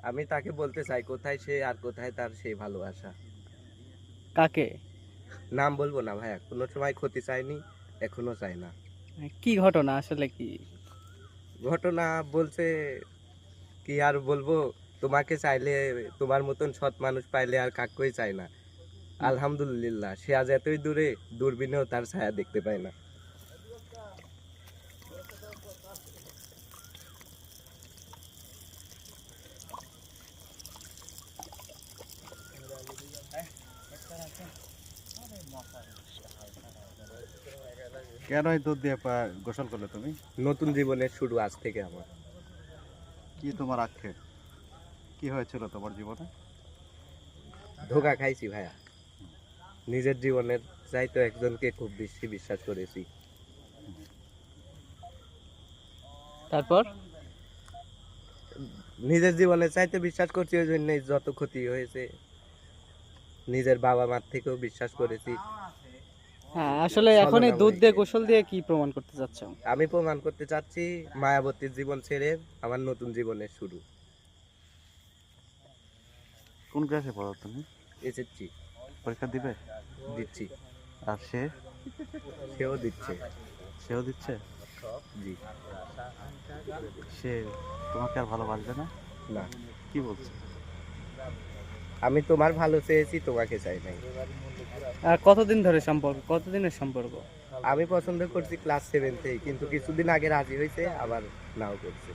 আমি তাকে বলতে চাই কোথায় সে আর কোথায় তার সেই ভালোবাসা। কাকে? নাম বলবো না ভাইয়া, কোনো সময় ক্ষতি চাইনি, এখনো চাই না। কি ঘটনা আসলে কি? ঘটনা বলছে কি আর বলবো, তোমাকে চাইলে তোমার মতন সৎ মানুষ পাইলে আর কাকই চাই না। আলহামদুলিল্লাহ সে আজ এতই দূরে, দূরবীনেও তার ছায়া দেখতে পায় না। কেন এই দুধ দিয়ে গোসল করলে তুমি? নতুন জীবনের শুরু আজ থেকে আমার। কি তোমার আক্ষেপ? কি হয়েছিল তোমার জীবনে? ধোঁকা খাইছি ভাইয়া, নিজের জীবনের চাইতো একজনকে খুব বেশি বিশ্বাস করেছি। তারপর? নিজের জীবনের চাইতে বিশ্বাস করছি, ওই জন্যই যত ক্ষতি হয়েছে। নিজের বাবা মার থেকেও বিশ্বাস করেছি। হ্যাঁ, আসলে এখন এই দুধ দিয়ে গোসল দিয়ে কি প্রমাণ করতে চাচ্ছ? আমি প্রমাণ করতে চাচ্ছি মায়াবতীর জীবন ছেড়ে আমার নতুন জীবনের শুরু। কোন ক্লাসে পড়ো তুমি? এসেছি, পরীক্ষা দিবে? দিচ্ছি, আর সেও দিচ্ছে। সেও দিচ্ছে? জি। সে তোমাকে আর ভালোবাসবে না? না, কি বলছে? আমি তোমার ভালো চেয়েছি, তোমাকে চাই নাই। আর কতদিন ধরে সম্পর্ক? কতদিনের সম্পর্ক? আমি পছন্দ করছি ক্লাস 7 থেকে, কিন্তু কিছুদিন আগে রাজি হয়েছে, আবার নাও করছে।